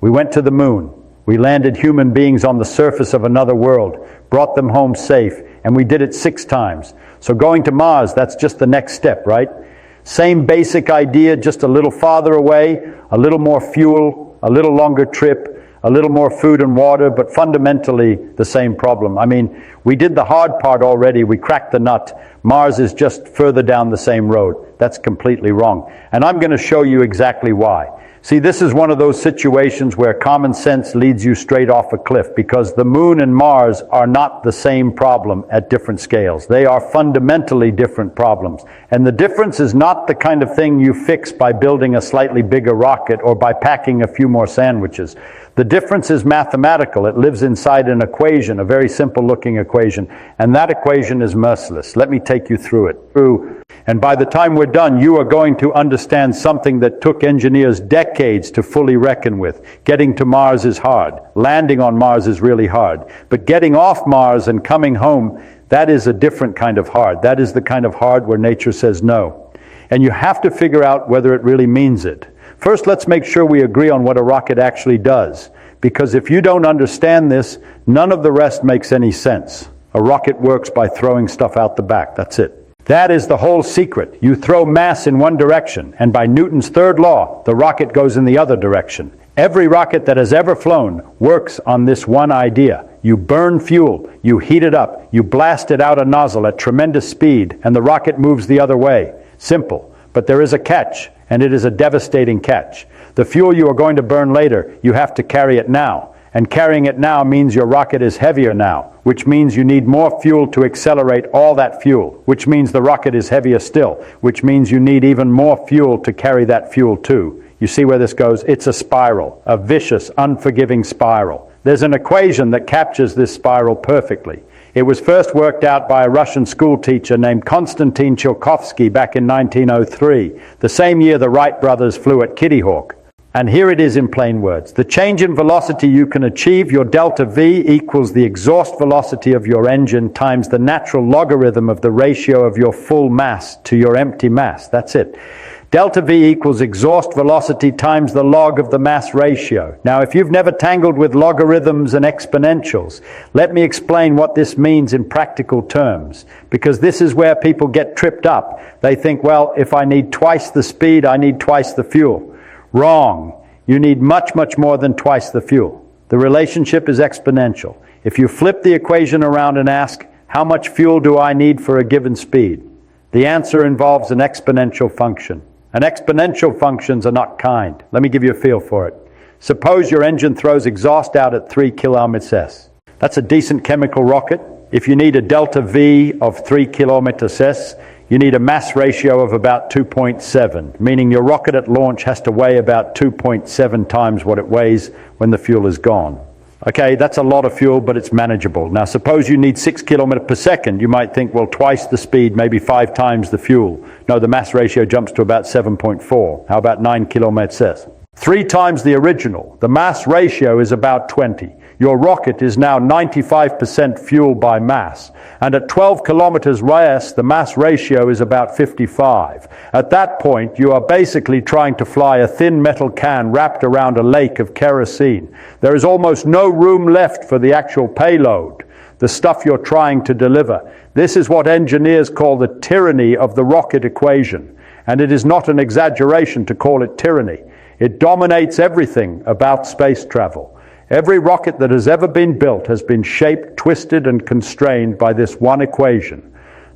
We went to the moon. We landed human beings on the surface of another world, brought them home safe, and we did it 6 times. So going to Mars, that's just the next step, right? Same basic idea, just a little farther away, a little more fuel, a little longer trip, a little more food and water, but fundamentally the same problem. I mean, we did the hard part already. We cracked the nut. Mars is just further down the same road. That's completely wrong. And I'm going to show you exactly why. See, this is one of those situations where common sense leads you straight off a cliff, because the moon and Mars are not the same problem at different scales. They are fundamentally different problems. And the difference is not the kind of thing you fix by building a slightly bigger rocket or by packing a few more sandwiches. The difference is mathematical. It lives inside an equation, a very simple looking equation. And that equation is merciless. Let me take you through it. And by the time we're done, you are going to understand something that took engineers decades to fully reckon with. Getting to Mars is hard. Landing on Mars is really hard. But getting off Mars and coming home, that is a different kind of hard. That is the kind of hard where nature says no. And you have to figure out whether it really means it. First, let's make sure we agree on what a rocket actually does. Because if you don't understand this, none of the rest makes any sense. A rocket works by throwing stuff out the back. That's it. That is the whole secret. You throw mass in one direction, and by Newton's third law, the rocket goes in the other direction. Every rocket that has ever flown works on this one idea. You burn fuel, you heat it up, you blast it out a nozzle at tremendous speed, and the rocket moves the other way. Simple. But there is a catch, and it is a devastating catch. The fuel you are going to burn later, you have to carry it now. And carrying it now means your rocket is heavier now, which means you need more fuel to accelerate all that fuel, which means the rocket is heavier still, which means you need even more fuel to carry that fuel too. You see where this goes? It's a spiral, a vicious, unforgiving spiral. There's an equation that captures this spiral perfectly. It was first worked out by a Russian school teacher named Konstantin Tsiolkovsky back in 1903, the same year the Wright brothers flew at Kitty Hawk. And here it is in plain words. The change in velocity you can achieve, your delta V, equals the exhaust velocity of your engine times the natural logarithm of the ratio of your full mass to your empty mass. That's it. Delta V equals exhaust velocity times the log of the mass ratio. Now, if you've never tangled with logarithms and exponentials, let me explain what this means in practical terms, because this is where people get tripped up. They think, well, if I need twice the speed, I need twice the fuel. Wrong. You need much, much more than twice the fuel. The relationship is exponential. If you flip the equation around and ask, how much fuel do I need for a given speed? The answer involves an exponential function. And exponential functions are not kind. Let me give you a feel for it. Suppose your engine throws exhaust out at 3 km/s. That's a decent chemical rocket. If you need a delta V of 3 km/s, you need a mass ratio of about 2.7, meaning your rocket at launch has to weigh about 2.7 times what it weighs when the fuel is gone. Okay, that's a lot of fuel, but it's manageable. Now, suppose you need 6 kilometers per second. You might think, well, twice the speed, maybe 5 times the fuel. No, the mass ratio jumps to about 7.4. How about 9 km/s? 3 times the original. The mass ratio is about 20. Your rocket is now 95% fuel by mass. And at 12 kilometers s, the mass ratio is about 55. At that point, you are basically trying to fly a thin metal can wrapped around a lake of kerosene. There is almost no room left for the actual payload, the stuff you're trying to deliver. This is what engineers call the tyranny of the rocket equation. And it is not an exaggeration to call it tyranny. It dominates everything about space travel. Every rocket that has ever been built has been shaped, twisted, and constrained by this one equation.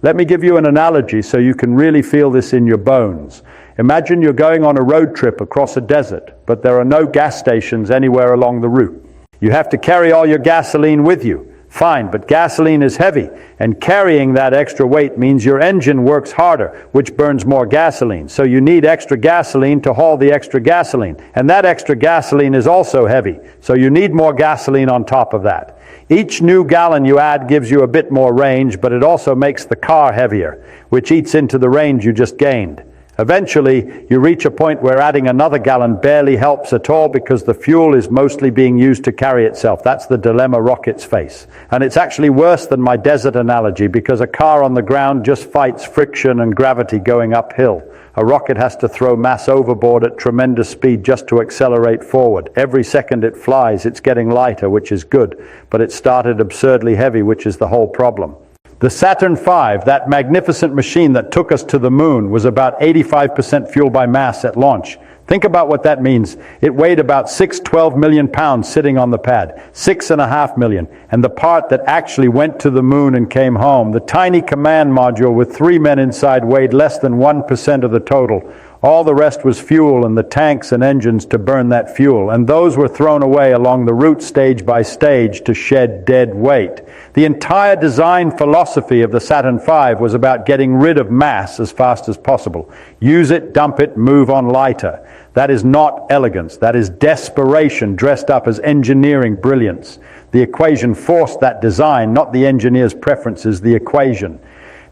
Let me give you an analogy so you can really feel this in your bones. Imagine you're going on a road trip across a desert, but there are no gas stations anywhere along the route. You have to carry all your gasoline with you. Fine, but gasoline is heavy, and carrying that extra weight means your engine works harder, which burns more gasoline. So you need extra gasoline to haul the extra gasoline. And that extra gasoline is also heavy, so you need more gasoline on top of that. Each new gallon you add gives you a bit more range, but it also makes the car heavier, which eats into the range you just gained. Eventually, you reach a point where adding another gallon barely helps at all because the fuel is mostly being used to carry itself. That's the dilemma rockets face. And it's actually worse than my desert analogy because a car on the ground just fights friction and gravity going uphill. A rocket has to throw mass overboard at tremendous speed just to accelerate forward. Every second it flies, it's getting lighter, which is good, but it started absurdly heavy, which is the whole problem. The Saturn V, that magnificent machine that took us to the moon, was about 85% fuel by mass at launch. Think about what that means. It weighed about 12 million pounds sitting on the pad, 6.5 million. And the part that actually went to the moon and came home, the tiny command module with 3 men inside, weighed less than 1% of the total. All the rest was fuel and the tanks and engines to burn that fuel, and those were thrown away along the route stage by stage to shed dead weight. The entire design philosophy of the Saturn V was about getting rid of mass as fast as possible. Use it, dump it, move on lighter. That is not elegance. That is desperation dressed up as engineering brilliance. The equation forced that design, not the engineer's preferences, the equation.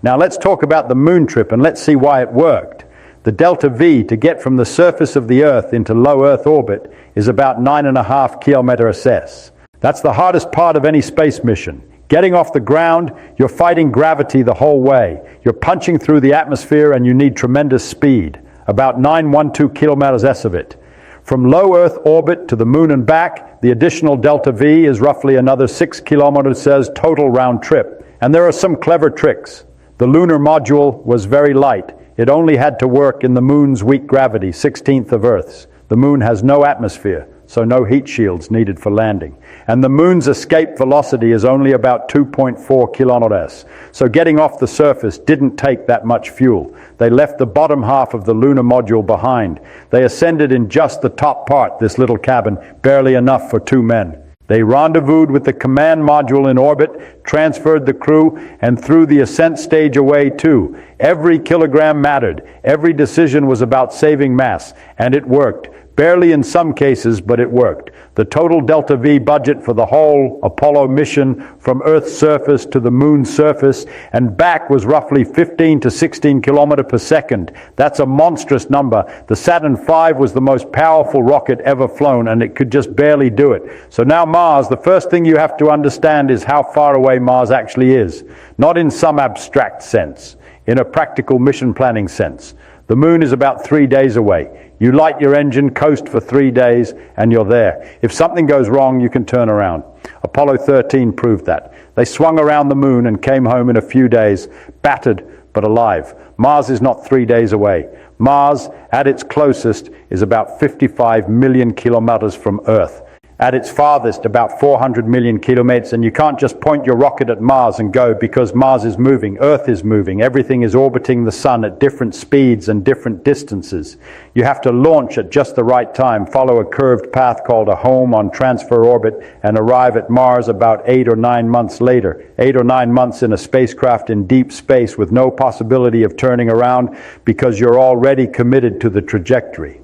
Now let's talk about the moon trip and let's see why it worked. The delta V to get from the surface of the Earth into low Earth orbit is about 9.5 km/s. That's the hardest part of any space mission. Getting off the ground, you're fighting gravity the whole way. You're punching through the atmosphere and you need tremendous speed, about 912 km/s of it. From low Earth orbit to the moon and back, the additional delta V is roughly another 6 km/s total round trip. And there are some clever tricks. The lunar module was very light. It only had to work in the moon's weak gravity, 1/16 of Earth's. The moon has no atmosphere, so no heat shields needed for landing. And the moon's escape velocity is only about 2.4 km/s. So getting off the surface didn't take that much fuel. They left the bottom half of the lunar module behind. They ascended in just the top part, this little cabin, barely enough for 2 men. They rendezvoused with the command module in orbit, transferred the crew, and threw the ascent stage away too. Every kilogram mattered. Every decision was about saving mass, and it worked. Barely in some cases, but it worked. The total delta V budget for the whole Apollo mission from Earth's surface to the moon's surface and back was roughly 15 to 16 kilometers per second. That's a monstrous number. The Saturn V was the most powerful rocket ever flown, and it could just barely do it. So now Mars, the first thing you have to understand is how far away Mars actually is. Not in some abstract sense, in a practical mission planning sense. The moon is about 3 days away. You light your engine, coast for 3 days, and you're there. If something goes wrong, you can turn around. Apollo 13 proved that. They swung around the moon and came home in a few days, battered but alive. Mars is not 3 days away. Mars, at its closest, is about 55 million kilometers from Earth. At its farthest, about 400 million kilometers, and you can't just point your rocket at Mars and go because Mars is moving, Earth is moving, everything is orbiting the sun at different speeds and different distances. You have to launch at just the right time, follow a curved path called a home on transfer orbit, and arrive at Mars about 8 or 9 months later. 8 or 9 months in a spacecraft in deep space with no possibility of turning around because you're already committed to the trajectory.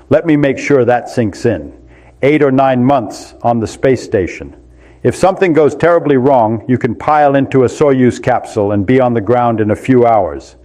Let me make sure that sinks in. 8 or 9 months on the space station. If something goes terribly wrong, you can pile into a Soyuz capsule and be on the ground in a few hours.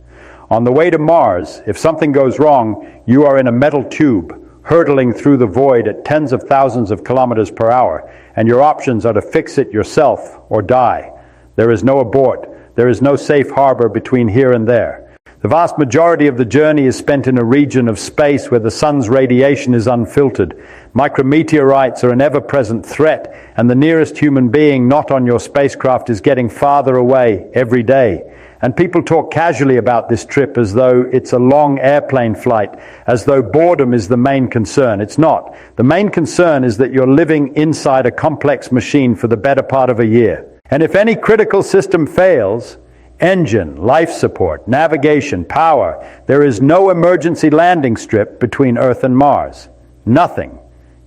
On the way to Mars, if something goes wrong, you are in a metal tube, hurtling through the void at tens of thousands of kilometers per hour, and your options are to fix it yourself or die. There is no abort. There is no safe harbor between here and there. The vast majority of the journey is spent in a region of space where the sun's radiation is unfiltered. Micrometeorites are an ever-present threat, and the nearest human being not on your spacecraft is getting farther away every day. And people talk casually about this trip as though it's a long airplane flight, as though boredom is the main concern. It's not. The main concern is that you're living inside a complex machine for the better part of a year. And if any critical system fails, engine, life support, navigation, power, there is no emergency landing strip between Earth and Mars. Nothing.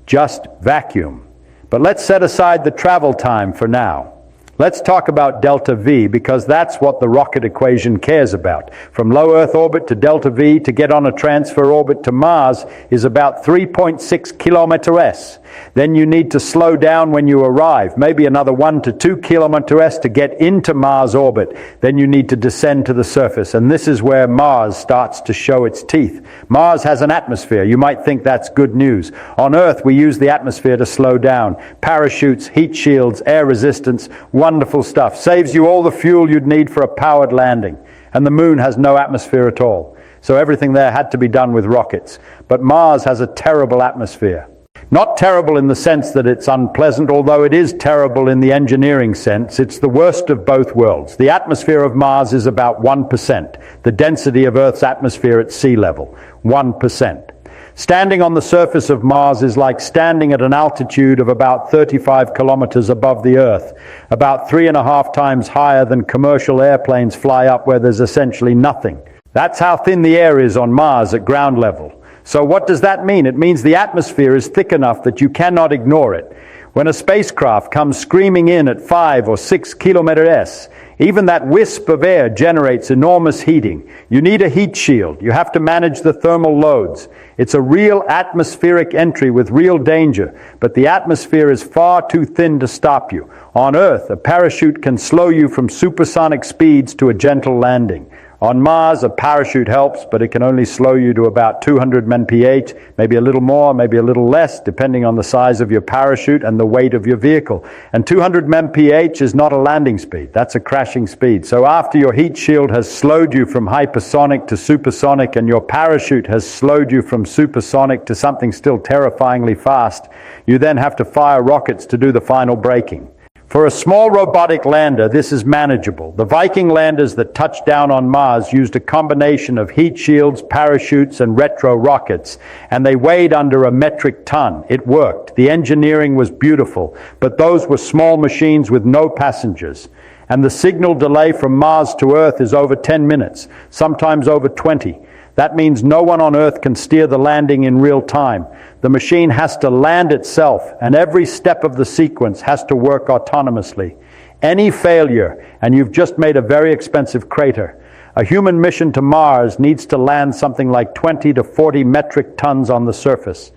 Just vacuum. But let's set aside the travel time for now. Let's talk about delta V, because that's what the rocket equation cares about. From low Earth orbit to delta V to get on a transfer orbit to Mars is about 3.6 kilometers. Then you need to slow down when you arrive, maybe another 1 to 2 kilometers to get into Mars orbit. Then you need to descend to the surface, and this is where Mars starts to show its teeth. Mars has an atmosphere. You might think that's good news. On Earth, we use the atmosphere to slow down. Parachutes, heat shields, air resistance, wonderful stuff. Saves you all the fuel you'd need for a powered landing. And the moon has no atmosphere at all. So everything there had to be done with rockets. But Mars has a terrible atmosphere. Not terrible in the sense that it's unpleasant, although it is terrible in the engineering sense. It's the worst of both worlds. The atmosphere of Mars is about 1%. The density of Earth's atmosphere at sea level, 1%. Standing on the surface of Mars is like standing at an altitude of about 35 kilometers above the Earth, about 3.5 times higher than commercial airplanes fly up where there's essentially nothing. That's how thin the air is on Mars at ground level. So what does that mean? It means the atmosphere is thick enough that you cannot ignore it. When a spacecraft comes screaming in at 5 or 6 kilometers, even that wisp of air generates enormous heating. You need a heat shield. You have to manage the thermal loads. It's a real atmospheric entry with real danger, but the atmosphere is far too thin to stop you. On Earth, a parachute can slow you from supersonic speeds to a gentle landing. On Mars, a parachute helps, but it can only slow you to about 200 mph, maybe a little more, maybe a little less, depending on the size of your parachute and the weight of your vehicle. And 200 mph is not a landing speed, that's a crashing speed. So after your heat shield has slowed you from hypersonic to supersonic, and your parachute has slowed you from supersonic to something still terrifyingly fast, you then have to fire rockets to do the final braking. For a small robotic lander, this is manageable. The Viking landers that touched down on Mars used a combination of heat shields, parachutes, and retro rockets, and they weighed under a metric ton. It worked. The engineering was beautiful, but those were small machines with no passengers. And the signal delay from Mars to Earth is over 10 minutes, sometimes over 20. That means no one on Earth can steer the landing in real time. The machine has to land itself, and every step of the sequence has to work autonomously. Any failure, and you've just made a very expensive crater. A human mission to Mars needs to land something like 20 to 40 metric tons on the surface.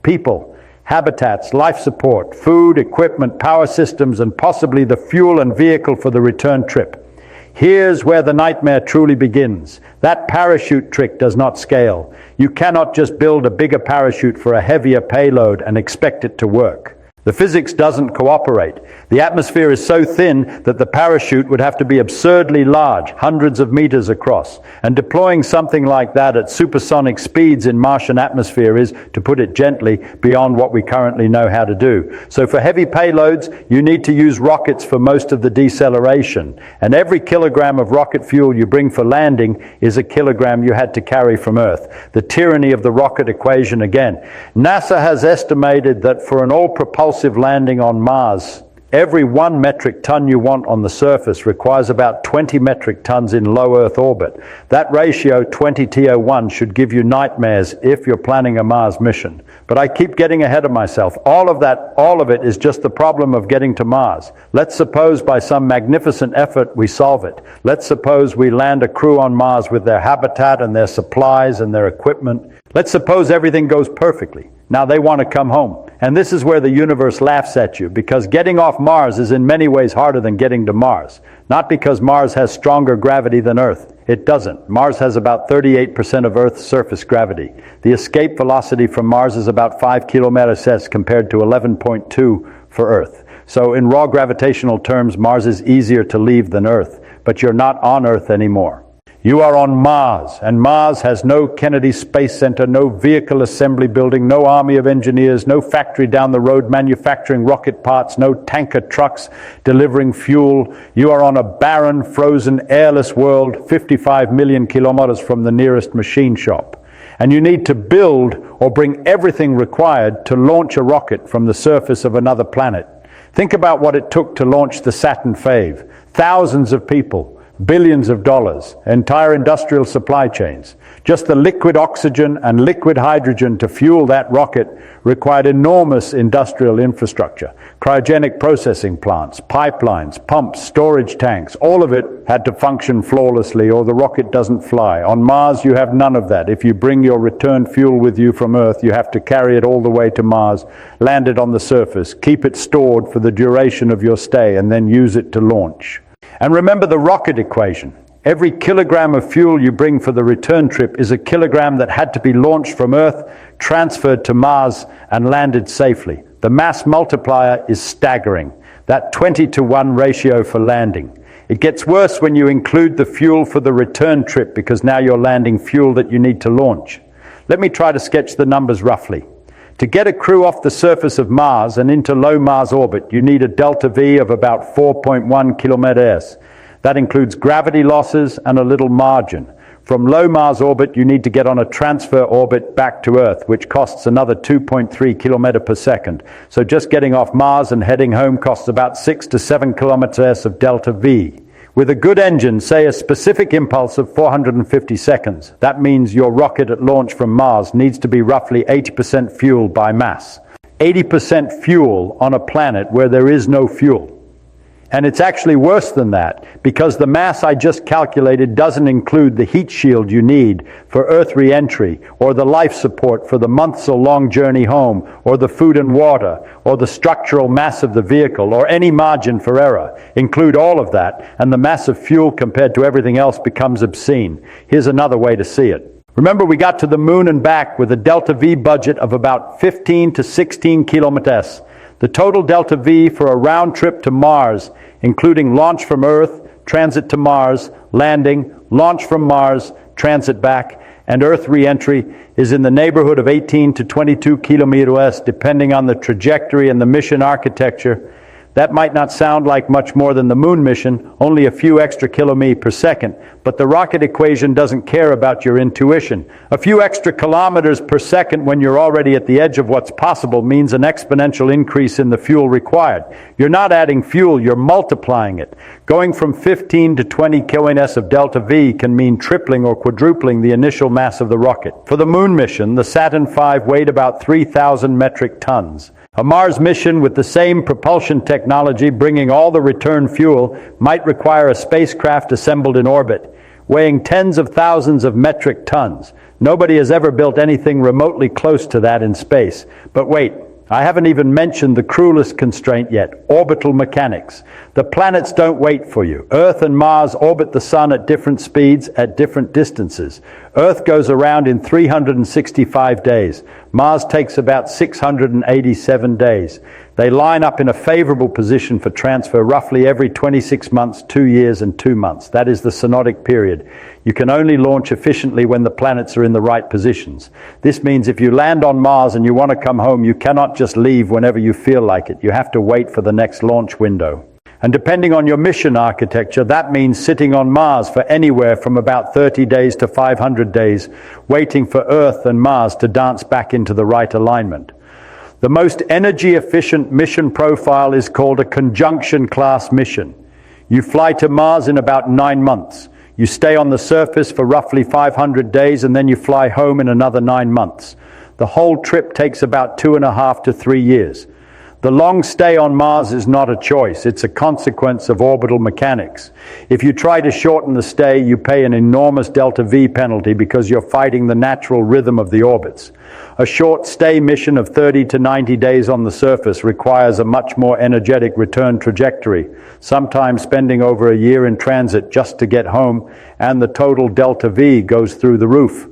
People, habitats, life support, food, equipment, power systems, and possibly the fuel and vehicle for the return trip. Here's where the nightmare truly begins. That parachute trick does not scale. You cannot just build a bigger parachute for a heavier payload and expect it to work. The physics doesn't cooperate. The atmosphere is so thin that the parachute would have to be absurdly large, hundreds of meters across. And deploying something like that at supersonic speeds in Martian atmosphere is, to put it gently, beyond what we currently know how to do. So for heavy payloads, you need to use rockets for most of the deceleration. And every kilogram of rocket fuel you bring for landing is a kilogram you had to carry from Earth. The tyranny of the rocket equation again. NASA has estimated that for an all-propulsive landing on Mars, every 1 metric ton you want on the surface requires about 20 metric tons in low Earth orbit. That ratio, 20:1, should give you nightmares if you're planning a Mars mission. But I keep getting ahead of myself. All of it is just the problem of getting to Mars. Let's suppose by some magnificent effort we solve it. Let's suppose we land a crew on Mars with their habitat and their supplies and their equipment. Let's suppose everything goes perfectly. Now they want to come home. And this is where the universe laughs at you, because getting off Mars is in many ways harder than getting to Mars. Not because Mars has stronger gravity than Earth. It doesn't. Mars has about 38% of Earth's surface gravity. The escape velocity from Mars is about 5 kilometers compared to 11.2 for Earth. So in raw gravitational terms, Mars is easier to leave than Earth. But you're not on Earth anymore. You are on Mars, and Mars has no Kennedy Space Center, no vehicle assembly building, no army of engineers, no factory down the road manufacturing rocket parts, no tanker trucks delivering fuel. You are on a barren, frozen, airless world 55 million kilometers from the nearest machine shop. And you need to build or bring everything required to launch a rocket from the surface of another planet. Think about what it took to launch the Saturn V. Thousands of people, billions of dollars, entire industrial supply chains. Just the liquid oxygen and liquid hydrogen to fuel that rocket required enormous industrial infrastructure, cryogenic processing plants, pipelines, pumps, storage tanks. All of it had to function flawlessly or the rocket doesn't fly. On Mars, you have none of that. If you bring your return fuel with you from Earth, you have to carry it all the way to Mars, land it on the surface, keep it stored for the duration of your stay, and then use it to launch. And remember the rocket equation. Every kilogram of fuel you bring for the return trip is a kilogram that had to be launched from Earth, transferred to Mars, and landed safely. The mass multiplier is staggering, that 20-to-1 ratio for landing. It gets worse when you include the fuel for the return trip because now you're landing fuel that you need to launch. Let me try to sketch the numbers roughly. To get a crew off the surface of Mars and into low Mars orbit, you need a delta V of about 4.1 kilometers. That includes gravity losses and a little margin. From low Mars orbit, you need to get on a transfer orbit back to Earth, which costs another 2.3 kilometers per second. So just getting off Mars and heading home costs about 6 to 7 kilometers of delta V. With a good engine, say a specific impulse of 450 seconds, that means your rocket at launch from Mars needs to be roughly 80% fueled by mass. 80% fuel on a planet where there is no fuel. And it's actually worse than that, because the mass I just calculated doesn't include the heat shield you need for Earth re-entry, or the life support for the months or long journey home, or the food and water, or the structural mass of the vehicle, or any margin for error. Include all of that, and the mass of fuel compared to everything else becomes obscene. Here's another way to see it. Remember, we got to the moon and back with a delta V budget of about 15 to 16 kilometers. The total delta V for a round trip to Mars, including launch from Earth, transit to Mars, landing, launch from Mars, transit back, and Earth re-entry, is in the neighborhood of 18 to 22 kilometers, depending on the trajectory and the mission architecture. That might not sound like much more than the moon mission, only a few extra kilometers per second, but the rocket equation doesn't care about your intuition. A few extra kilometers per second when you're already at the edge of what's possible means an exponential increase in the fuel required. You're not adding fuel, you're multiplying it. Going from 15 to 20 kilometers of delta V can mean tripling or quadrupling the initial mass of the rocket. For the moon mission, the Saturn V weighed about 3,000 metric tons. A Mars mission with the same propulsion technology bringing all the return fuel might require a spacecraft assembled in orbit, weighing tens of thousands of metric tons. Nobody has ever built anything remotely close to that in space. But wait, I haven't even mentioned the cruelest constraint yet, orbital mechanics. The planets don't wait for you. Earth and Mars orbit the Sun at different speeds at different distances. Earth goes around in 365 days. Mars takes about 687 days. They line up in a favorable position for transfer roughly every 26 months, 2 years, and 2 months. That is the synodic period. You can only launch efficiently when the planets are in the right positions. This means if you land on Mars and you want to come home, you cannot just leave whenever you feel like it. You have to wait for the next launch window. And depending on your mission architecture, that means sitting on Mars for anywhere from about 30 days to 500 days, waiting for Earth and Mars to dance back into the right alignment. The most energy-efficient mission profile is called a conjunction class mission. You fly to Mars in about 9 months. You stay on the surface for roughly 500 days, and then you fly home in another 9 months. The whole trip takes about 2.5 to 3 years. The long stay on Mars is not a choice. It's a consequence of orbital mechanics. If you try to shorten the stay, you pay an enormous delta V penalty because you're fighting the natural rhythm of the orbits. A short stay mission of 30 to 90 days on the surface requires a much more energetic return trajectory, sometimes spending over a year in transit just to get home, and the total delta V goes through the roof.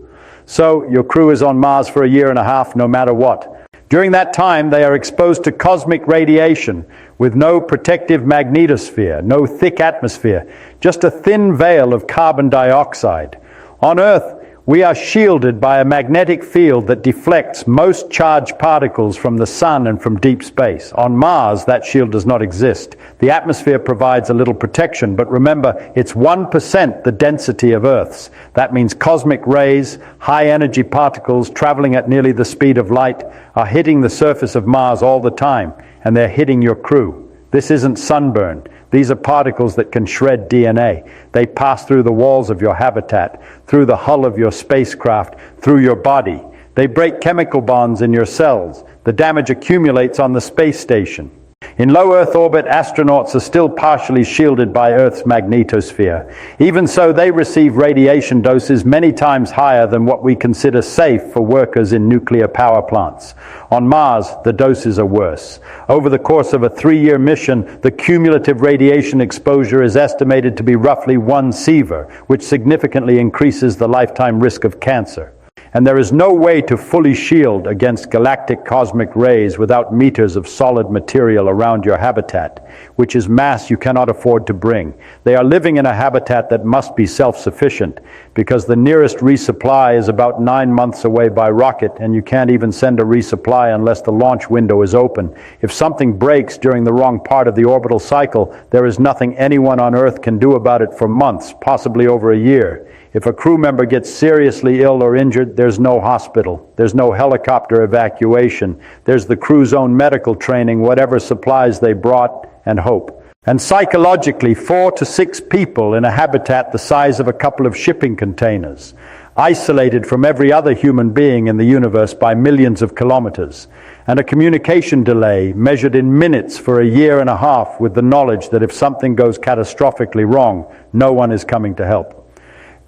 So your crew is on Mars for a year and a half no matter what. During that time, they are exposed to cosmic radiation with no protective magnetosphere, no thick atmosphere, just a thin veil of carbon dioxide. On Earth, we are shielded by a magnetic field that deflects most charged particles from the Sun and from deep space. On Mars, that shield does not exist. The atmosphere provides a little protection, but remember, it's 1% the density of Earth's. That means cosmic rays, high-energy particles traveling at nearly the speed of light, are hitting the surface of Mars all the time, and they're hitting your crew. This isn't sunburn. These are particles that can shred DNA. They pass through the walls of your habitat, through the hull of your spacecraft, through your body. They break chemical bonds in your cells. The damage accumulates on the space station. In low Earth orbit, astronauts are still partially shielded by Earth's magnetosphere. Even so, they receive radiation doses many times higher than what we consider safe for workers in nuclear power plants. On Mars, the doses are worse. Over the course of a 3-year mission, the cumulative radiation exposure is estimated to be roughly 1 sievert, which significantly increases the lifetime risk of cancer. And there is no way to fully shield against galactic cosmic rays without meters of solid material around your habitat, which is mass you cannot afford to bring. They are living in a habitat that must be self-sufficient, because the nearest resupply is about 9 months away by rocket, and you can't even send a resupply unless the launch window is open. If something breaks during the wrong part of the orbital cycle, there is nothing anyone on Earth can do about it for months, possibly over a year. If a crew member gets seriously ill or injured, there's no hospital. There's no helicopter evacuation. There's the crew's own medical training, whatever supplies they brought, and hope. And psychologically, 4 to 6 people in a habitat the size of a couple of shipping containers, isolated from every other human being in the universe by millions of kilometers, and a communication delay measured in minutes for a year and a half, with the knowledge that if something goes catastrophically wrong, no one is coming to help.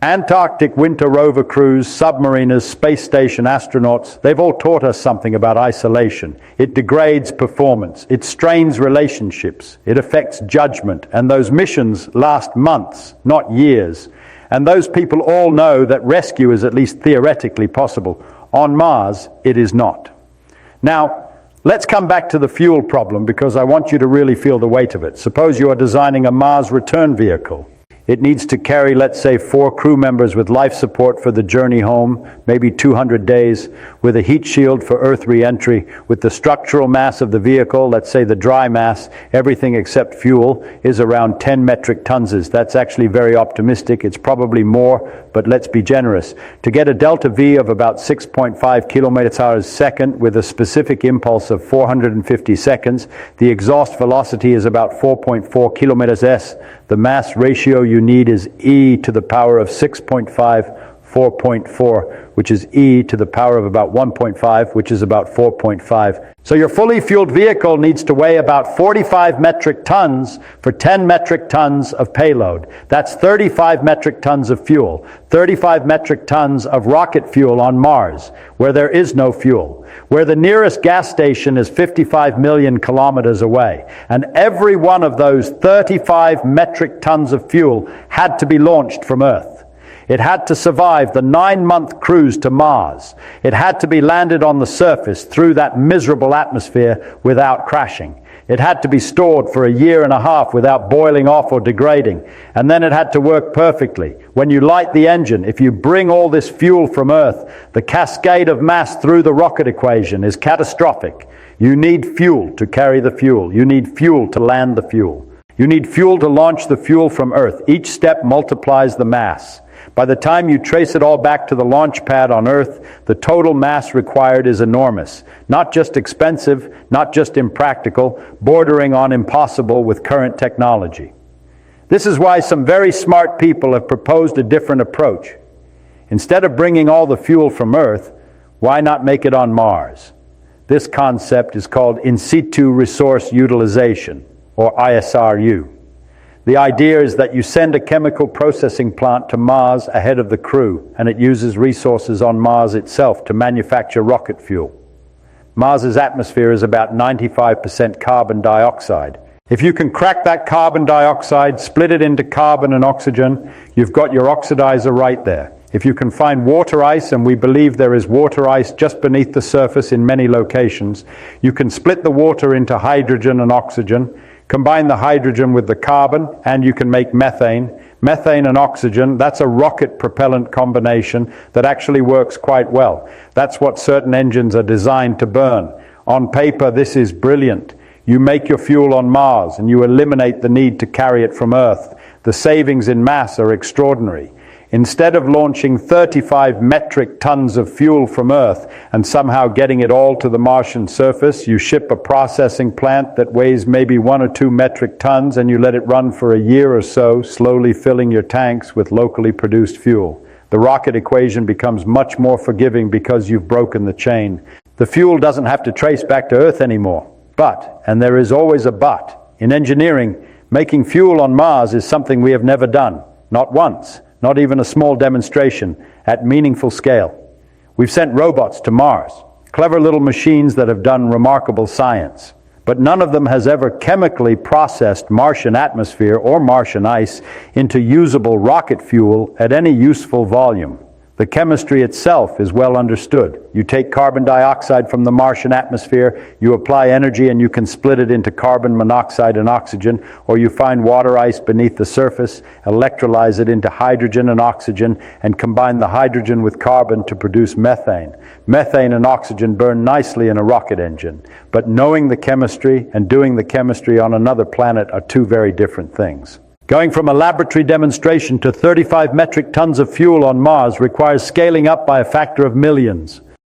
Antarctic winter rover crews, submariners, space station astronauts, they've all taught us something about isolation. It degrades performance, it strains relationships, it affects judgment, and those missions last months, not years. And those people all know that rescue is at least theoretically possible. On Mars, it is not. Now, let's come back to the fuel problem, because I want you to really feel the weight of it. Suppose you are designing a Mars return vehicle. It needs to carry, let's say, 4 crew members with life support for the journey home, maybe 200 days, with a heat shield for Earth re-entry, with the structural mass of the vehicle, let's say the dry mass, everything except fuel, is around 10 metric tons. That's actually very optimistic. It's probably more, but let's be generous. To get a delta V of about 6.5 kilometers per second with a specific impulse of 450 seconds, the exhaust velocity is about 4.4 kilometers s. The mass ratio you need is e to the power of 6.5, 4.4, which is e to the power of about 1.5, which is about 4.5. So your fully fueled vehicle needs to weigh about 45 metric tons for 10 metric tons of payload. That's 35 metric tons of fuel, 35 metric tons of rocket fuel on Mars, where there is no fuel, where the nearest gas station is 55 million kilometers away. And every one of those 35 metric tons of fuel had to be launched from Earth. It had to survive the 9-month cruise to Mars. It had to be landed on the surface through that miserable atmosphere without crashing. It had to be stored for a year and a half without boiling off or degrading. And then it had to work perfectly. When you light the engine, if you bring all this fuel from Earth, the cascade of mass through the rocket equation is catastrophic. You need fuel to carry the fuel. You need fuel to land the fuel. You need fuel to launch the fuel from Earth. Each step multiplies the mass. By the time you trace it all back to the launch pad on Earth, the total mass required is enormous. Not just expensive, not just impractical, bordering on impossible with current technology. This is why some very smart people have proposed a different approach. Instead of bringing all the fuel from Earth, why not make it on Mars? This concept is called in situ resource utilization, or ISRU. The idea is that you send a chemical processing plant to Mars ahead of the crew, and it uses resources on Mars itself to manufacture rocket fuel. Mars's atmosphere is about 95% carbon dioxide. If you can crack that carbon dioxide, split it into carbon and oxygen, you've got your oxidizer right there. If you can find water ice, and we believe there is water ice just beneath the surface in many locations, you can split the water into hydrogen and oxygen, combine the hydrogen with the carbon, and you can make methane. Methane and oxygen, that's a rocket propellant combination that actually works quite well. That's what certain engines are designed to burn. On paper, this is brilliant. You make your fuel on Mars, and you eliminate the need to carry it from Earth. The savings in mass are extraordinary. Instead of launching 35 metric tons of fuel from Earth and somehow getting it all to the Martian surface, you ship a processing plant that weighs maybe 1 or 2 metric tons and you let it run for a year or so, slowly filling your tanks with locally produced fuel. The rocket equation becomes much more forgiving because you've broken the chain. The fuel doesn't have to trace back to Earth anymore. But, and there is always a but, in engineering, making fuel on Mars is something we have never done. Not once. Not even a small demonstration at meaningful scale. We've sent robots to Mars, clever little machines that have done remarkable science. But none of them has ever chemically processed Martian atmosphere or Martian ice into usable rocket fuel at any useful volume. The chemistry itself is well understood. You take carbon dioxide from the Martian atmosphere, you apply energy and you can split it into carbon monoxide and oxygen, or you find water ice beneath the surface, electrolyze it into hydrogen and oxygen, and combine the hydrogen with carbon to produce methane. Methane and oxygen burn nicely in a rocket engine, but knowing the chemistry and doing the chemistry on another planet are two very different things. Going from a laboratory demonstration to 35 metric tons of fuel on Mars requires scaling up by a factor of millions.